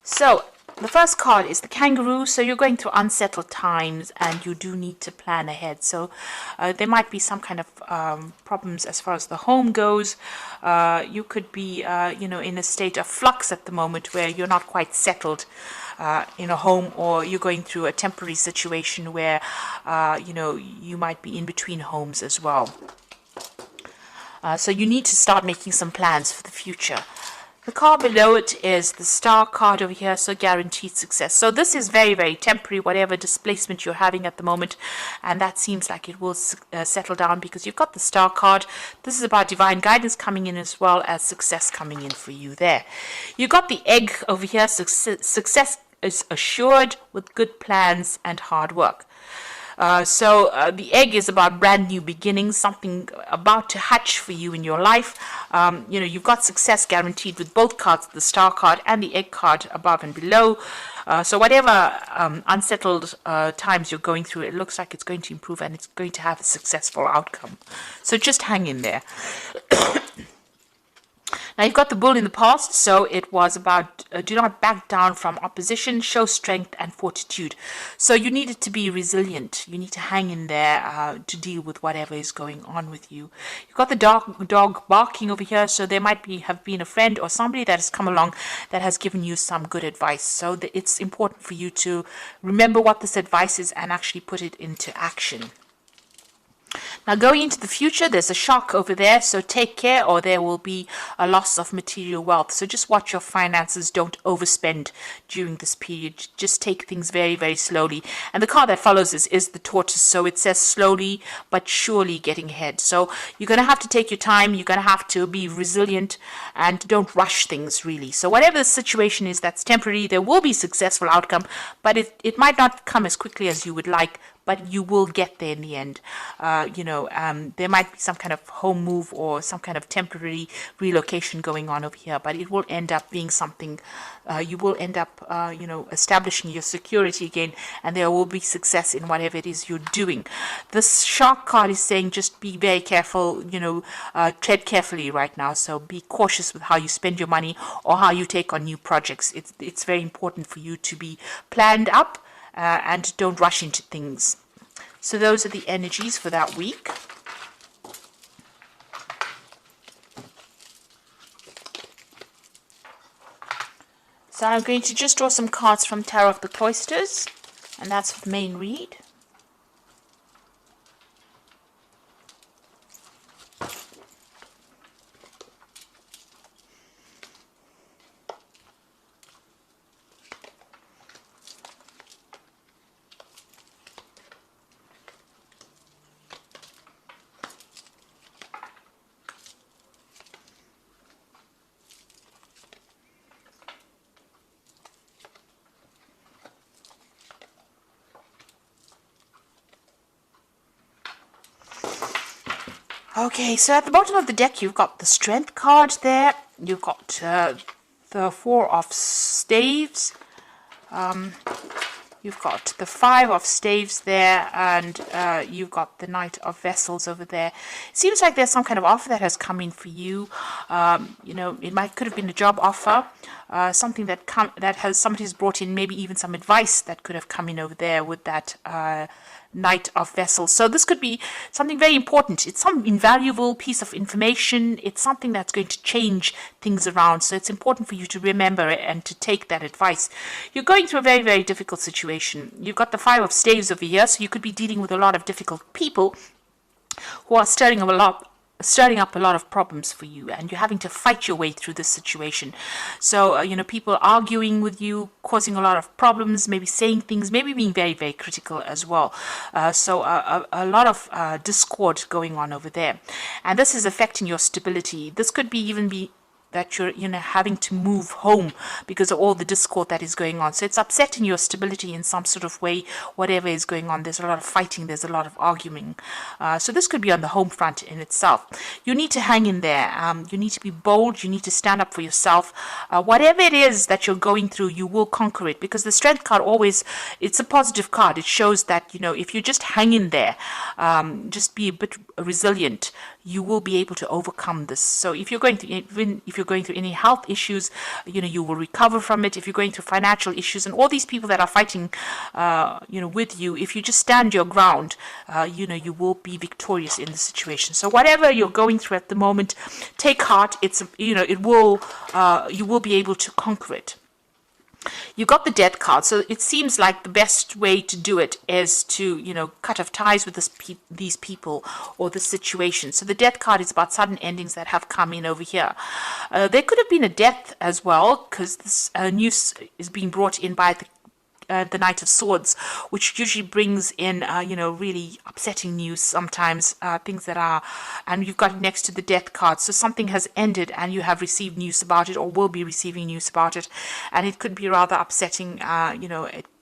So the first card is the kangaroo. So you're going through unsettled times and you do need to plan ahead. So there might be some kind of problems as far as the home goes. You could be, in a state of flux at the moment where you're not quite settled in a home, or you're going through a temporary situation where, you might be in between homes as well. So you need to start making some plans for the future. The card below it is the star card over here, so guaranteed success. So this is very, very temporary, whatever displacement you're having at the moment, and that seems like it will settle down because you've got the star card. This is about divine guidance coming in as well as success coming in for you there. You've got the egg over here, success is assured with good plans and hard work. So the egg is about brand new beginnings, something about to hatch for you in your life. You've got success guaranteed with both cards, the star card and the egg card above and below. So whatever unsettled times you're going through, it looks like it's going to improve and it's going to have a successful outcome. So just hang in there. Now, you've got the bull in the past, so it was about do not back down from opposition, show strength and fortitude. So you needed to be resilient. You need to hang in there to deal with whatever is going on with you. You've got the dog barking over here, so there might have been a friend or somebody that has come along that has given you some good advice. So it's important for you to remember what this advice is and actually put it into action. Now, going into the future, there's a shark over there, so take care or there will be a loss of material wealth. So just watch your finances, don't overspend during this period. Just take things very, very slowly. And the card that follows is the tortoise, so it says slowly but surely getting ahead. So you're going to have to take your time, you're going to have to be resilient and don't rush things really. So whatever the situation is that's temporary, there will be successful outcome, but it might not come as quickly as you would like, but you will get there in the end. There might be some kind of home move or some kind of temporary relocation going on over here, but it will end up being something, you will end up, establishing your security again, and there will be success in whatever it is you're doing. This shark card is saying just be very careful, tread carefully right now, so be cautious with how you spend your money or how you take on new projects. It's very important for you to be planned up, and don't rush into things. So those are the energies for that week. So I'm going to just draw some cards from Tarot of the Cloisters, and that's for the main read. Okay, so at the bottom of the deck, you've got the Strength card there. You've got the Four of Staves. You've got the Five of Staves there, and you've got the Knight of Vessels over there. It seems like there's some kind of offer that has come in for you. It could have been a job offer, something that somebody's brought in, maybe even some advice that could have come in over there with that Knight of Vessels. So this could be something very important. It's some invaluable piece of information. It's something that's going to change things around. So it's important for you to remember it and to take that advice. You're going through a very, very difficult situation. You've got the Five of Staves over here, so you could be dealing with a lot of difficult people who are stirring up a lot of problems for you, and you're having to fight your way through this situation. So people arguing with you, causing a lot of problems, maybe saying things, maybe being very, very critical as well. So a lot of discord going on over there, and this is affecting your stability. This could even be that you're having to move home because of all the discord that is going on. So it's upsetting your stability in some sort of way, whatever is going on. There's a lot of fighting, there's a lot of arguing. So this could be on the home front in itself. You need to hang in there. You need to be bold. You need to stand up for yourself. Whatever it is that you're going through, you will conquer it, because the Strength card it's a positive card. It shows that, if you just hang in there, just be a bit resilient, you will be able to overcome this. So if you're going you're going through any health issues, you will recover from it. If you're going through financial issues, and all these people that are fighting, with you, if you just stand your ground, you will be victorious in the situation. So whatever you're going through at the moment, take heart. You will be able to conquer it. You got the death card, so it seems like the best way to do it is to, cut off ties with these people or the situation. So the death card is about sudden endings that have come in over here. There could have been a death as well, because this news is being brought in by the Knight of Swords, which usually brings in, really upsetting news sometimes, things that are, and you've got it next to the death card. So something has ended and you have received news about it or will be receiving news about it. And it could be rather upsetting,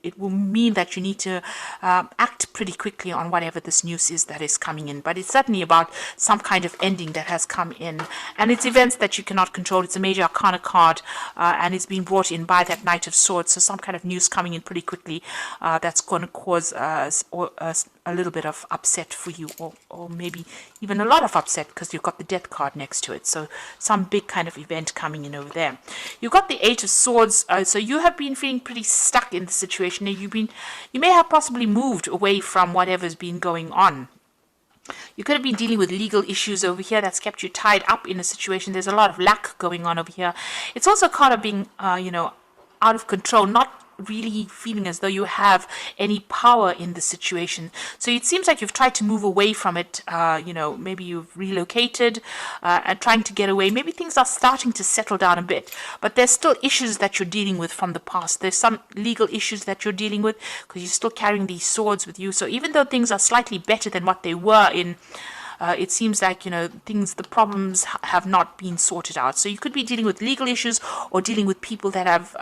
it will mean that you need to act pretty quickly on whatever this news is that is coming in. But it's certainly about some kind of ending that has come in. And it's events that you cannot control. It's a major arcana card, and it's been brought in by that Knight of Swords. So some kind of news coming in pretty quickly that's going to cause a little bit of upset for you, or maybe even a lot of upset, because you've got the death card next to it. So some big kind of event coming in over there. You've got the Eight of Swords. So you have been feeling pretty stuck in the situation. You may have possibly moved away from whatever's been going on. You could have been dealing with legal issues over here that's kept you tied up in a situation. There's a lot of lack going on over here. It's also kind of being, out of control, not really feeling as though you have any power in the situation. So it seems like you've tried to move away from it. Maybe you've relocated and trying to get away. Maybe things are starting to settle down a bit, but there's still issues that you're dealing with from the past. There's some legal issues that you're dealing with because you're still carrying these swords with you. So even though things are slightly better than what they were in, it seems like, the problems have not been sorted out. So you could be dealing with legal issues or dealing with people that have,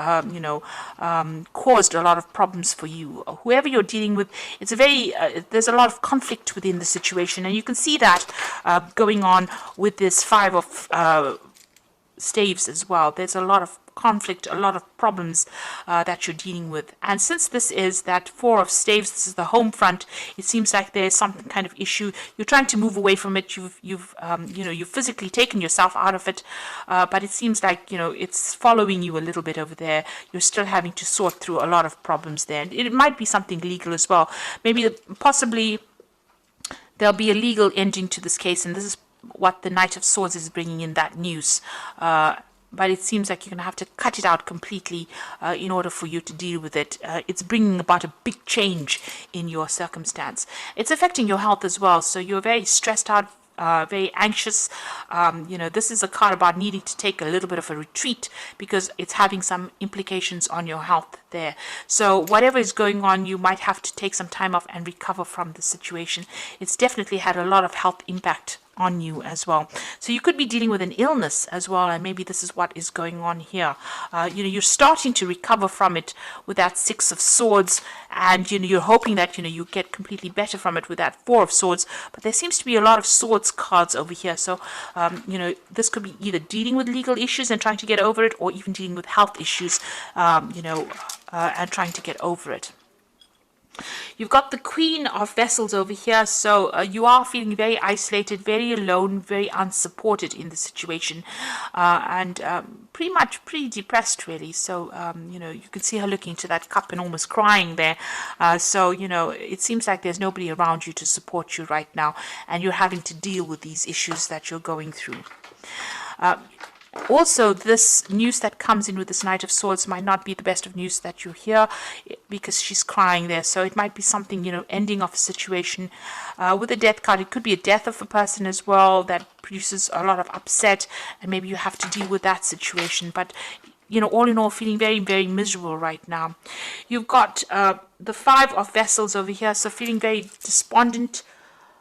caused a lot of problems for you. Whoever you're dealing with, it's there's a lot of conflict within the situation. And you can see that going on with this Five of Staves as well. There's a lot of conflict, a lot of problems that you're dealing with. And since this is that Four of Staves, this is the home front, it seems like there's some kind of issue. You're trying to move away from it. You've physically taken yourself out of it, but it seems like, it's following you a little bit over there. You're still having to sort through a lot of problems there. And it might be something legal as well. Maybe possibly there'll be a legal ending to this case, and this is what the Knight of Swords is bringing in, that news. But it seems like you're going to have to cut it out completely in order for you to deal with it. It's bringing about a big change in your circumstance. It's affecting your health as well. So you're very stressed out, very anxious. This is a card about needing to take a little bit of a retreat because it's having some implications on your health there. So whatever is going on, you might have to take some time off and recover from the situation. It's definitely had a lot of health impact on you as well. So you could be dealing with an illness as well, and maybe this is what is going on here. You're starting to recover from it with that Six of Swords, and you're hoping that you get completely better from it with that Four of Swords. But there seems to be a lot of swords cards over here. So this could be either dealing with legal issues and trying to get over it, or even dealing with health issues, and trying to get over it. You've got the Queen of Vessels over here, so you are feeling very isolated, very alone, very unsupported in the situation, and pretty depressed, really. So, you can see her looking to that cup and almost crying there. So, it seems like there's nobody around you to support you right now, and you're having to deal with these issues that you're going through. Also, this news that comes in with this Knight of Swords might not be the best of news that you hear, because she's crying there. So it might be something, ending of a situation. With the death card, it could be a death of a person as well that produces a lot of upset, and maybe you have to deal with that situation. But, all in all, feeling very, very miserable right now. You've got the Five of Vessels over here, so feeling very despondent.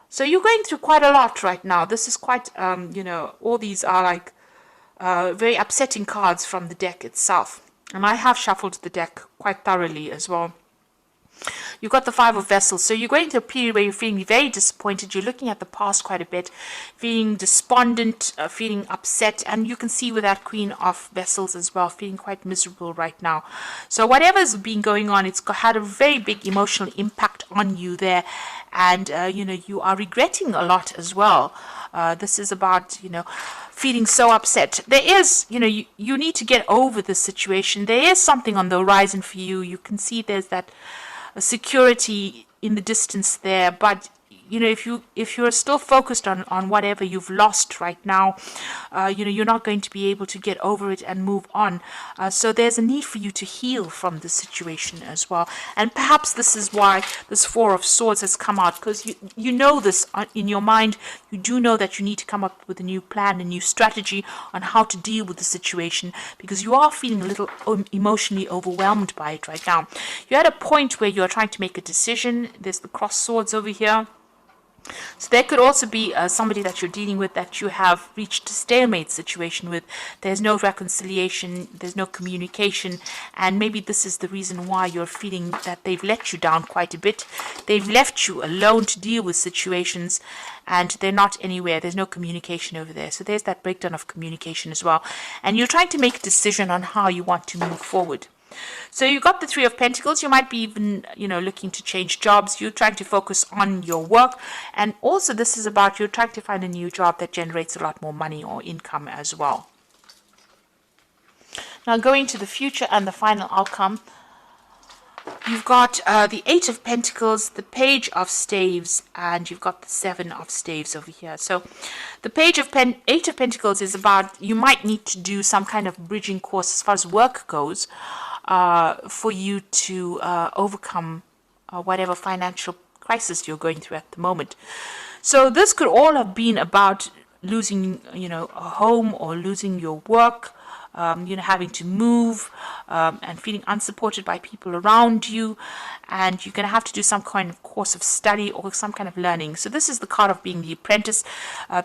So you're going through quite a lot right now. This is quite, all these are like very upsetting cards from the deck itself. And I have shuffled the deck quite thoroughly as well. You've got the Five of Vessels. So you're going through a period where you're feeling very disappointed. You're looking at the past quite a bit, feeling despondent, feeling upset. And you can see with that Queen of Vessels as well, feeling quite miserable right now. So whatever's been going on, it's had a very big emotional impact on you there. And, you are regretting a lot as well. This is about, feeling so upset. There is, you need to get over the situation. There is something on the horizon for you. You can see there's that security in the distance there, but if you're still focused on whatever you've lost right now, you're not going to be able to get over it and move on. So there's a need for you to heal from the situation as well. And perhaps this is why this Four of Swords has come out, because you know this in your mind. You do know that you need to come up with a new plan, a new strategy on how to deal with the situation, because you are feeling a little emotionally overwhelmed by it right now. You're at a point where you're trying to make a decision. There's the cross swords over here. So there could also be somebody that you're dealing with that you have reached a stalemate situation with. There's no reconciliation, there's no communication, and maybe this is the reason why you're feeling that they've let you down quite a bit. They've left you alone to deal with situations, and they're not anywhere. There's no communication over there. So there's that breakdown of communication as well. And you're trying to make a decision on how you want to move forward. So you got the Three of Pentacles. You might be even, looking to change jobs. You're trying to focus on your work. And also this is about you're trying to find a new job that generates a lot more money or income as well. Now going to the future and the final outcome. You've got the Eight of Pentacles, the Page of Staves, and you've got the Seven of Staves over here. So the Eight of Pentacles is about you might need to do some kind of bridging course as far as work goes, for you to overcome whatever financial crisis you're going through at the moment. So this could all have been about losing, a home, or losing your work, having to move, and feeling unsupported by people around you, and you're going to have to do some kind of course of study or some kind of learning. So this is the card of being the apprentice.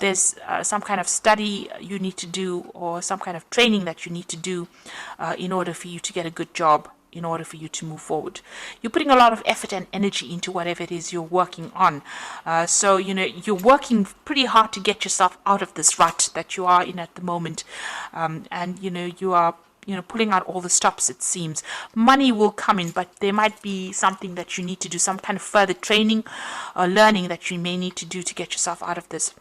There's some kind of study you need to do, or some kind of training that you need to do in order for you to get a good job, in order for you to move forward. You're putting a lot of effort and energy into whatever it is you're working on. So, you're working pretty hard to get yourself out of this rut that you are in at the moment. And, you are, pulling out all the stops, it seems. Money will come in, but there might be something that you need to do, some kind of further training or learning that you may need to do to get yourself out of this.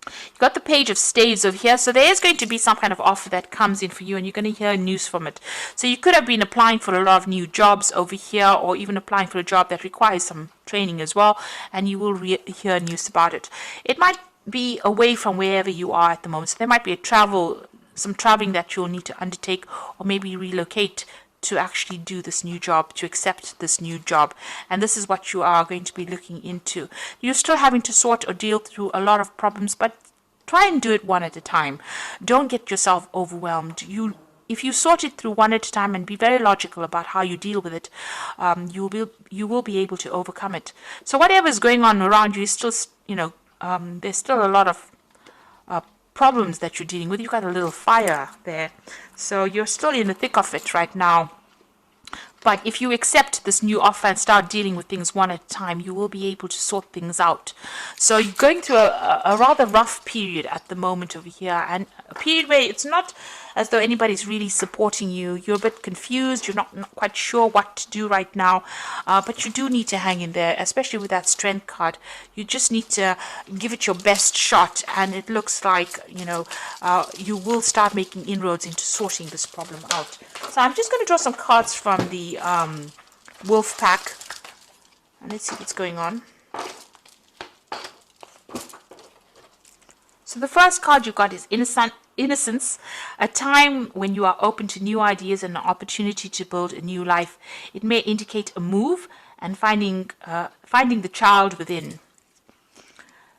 You've got the Page of Staves over here, so there is going to be some kind of offer that comes in for you, and you're going to hear news from it. So you could have been applying for a lot of new jobs over here, or even applying for a job that requires some training as well, and you will hear news about it. It might be away from wherever you are at the moment, so there might be some traveling that you'll need to undertake, or maybe relocate to actually do this new job, to accept this new job. And this is what you are going to be looking into. You're still having to sort or deal through a lot of problems, but try and do it one at a time. Don't get yourself overwhelmed. If you sort it through one at a time and be very logical about how you deal with it, you will be able to overcome it. So whatever is going on around you is still, there's still a lot of problems that you're dealing with. You've got a little fire there, so you're still in the thick of it right now. But if you accept this new offer and start dealing with things one at a time, you will be able to sort things out. So you're going through a rather rough period at the moment over here, and a period where it's not as though anybody's really supporting you. You're a bit confused. You're not quite sure what to do right now, but you do need to hang in there, especially with that Strength card. You just need to give it your best shot, and it looks like, you will start making inroads into sorting this problem out. So I'm just going to draw some cards from the Wolf Pack, and let's see what's going on. So the first card you got is Innocence, a time when you are open to new ideas and an opportunity to build a new life. It may indicate a move and finding the child within.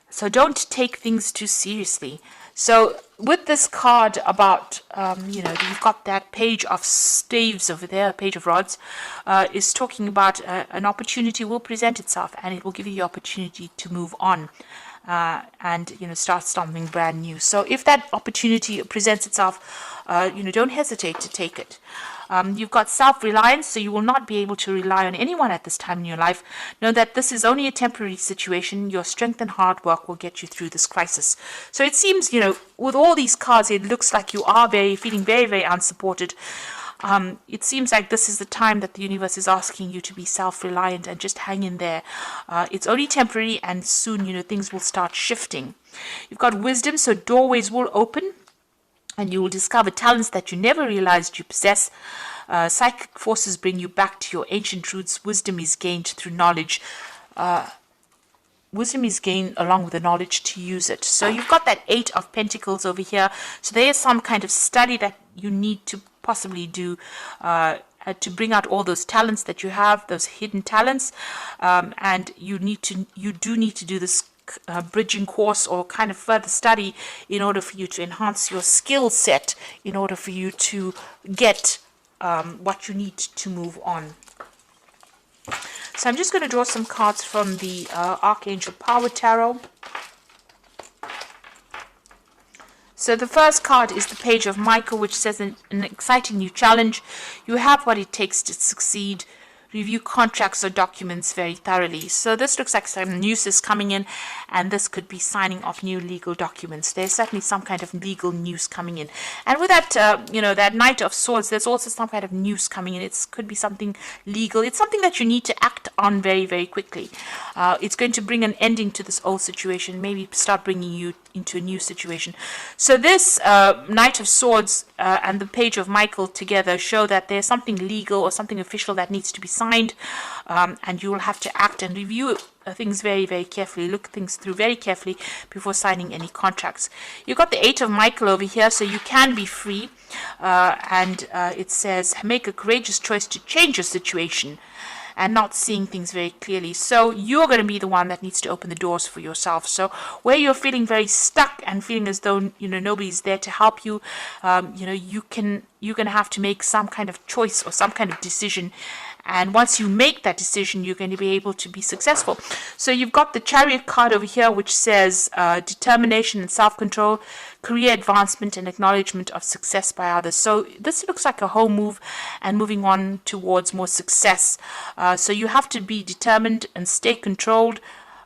So don't take things too seriously. So with this card about, you've got that Page of Staves over there, Page of Rods, is talking about an opportunity will present itself, and it will give you the opportunity to move on. And start something brand new. So if that opportunity presents itself, don't hesitate to take it. You've got self-reliance, so you will not be able to rely on anyone at this time in your life. Know that this is only a temporary situation. Your strength and hard work will get you through this crisis. So it seems, with all these cards, it looks like you are feeling very, very unsupported. It seems like this is the time that the universe is asking you to be self-reliant and just hang in there. It's only temporary, and soon, things will start shifting. You've got wisdom, so doorways will open and you will discover talents that you never realized you possess. Psychic forces bring you back to your ancient roots. Wisdom is gained through knowledge. Wisdom is gained along with the knowledge to use it. So you've got that 8 of Pentacles over here. So there is some kind of study that you need to possibly do to bring out all those talents that you have, those hidden talents, and you do need to do this bridging course or kind of further study in order for you to enhance your skill set, in order for you to get what you need to move on. So I'm just going to draw some cards from the Archangel Power Tarot. So the first card is the Page of Michael, which says an exciting new challenge. You have what it takes to succeed. Review contracts or documents very thoroughly. So this looks like some news is coming in, and this could be signing of new legal documents. There's certainly some kind of legal news coming in. And with that, that Knight of Swords, there's also some kind of news coming in. It could be something legal. It's something that you need to act on very, very quickly. It's going to bring an ending to this old situation, maybe start bringing you into a new situation. So this Knight of Swords and the Page of Michael together show that there's something legal or something official that needs to be signed, and you will have to act and review things very, very carefully. Look things through very carefully before signing any contracts. You've got the 8 of Michael over here, so you can be free, and it says make a courageous choice to change your situation and not seeing things very clearly. So you're going to be the one that needs to open the doors for yourself. So where you're feeling very stuck and feeling as though nobody's there to help you, you're going to have to make some kind of choice or some kind of decision. And once you make that decision, you're going to be able to be successful. So you've got the Chariot card over here, which says determination and self-control, career advancement and acknowledgement of success by others. So this looks like a home move and moving on towards more success. So you have to be determined and stay controlled.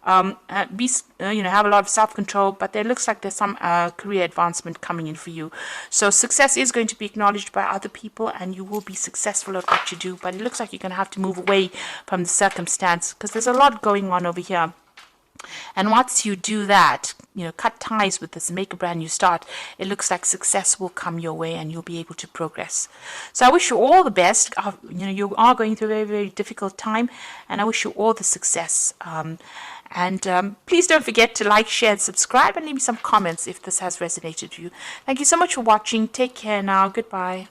Have a lot of self-control, but there looks like there's some career advancement coming in for you. So success is going to be acknowledged by other people, and you will be successful at what you do, but it looks like you're going to have to move away from the circumstance because there's a lot going on over here. And once you do that, cut ties with this and make a brand new start, it looks like success will come your way and you'll be able to progress. So I wish you all the best. You are going through a very, very difficult time, and I wish you all the success. Please don't forget to like, share, and subscribe, and leave me some comments if this has resonated with you. Thank you so much for watching. Take care now. Goodbye.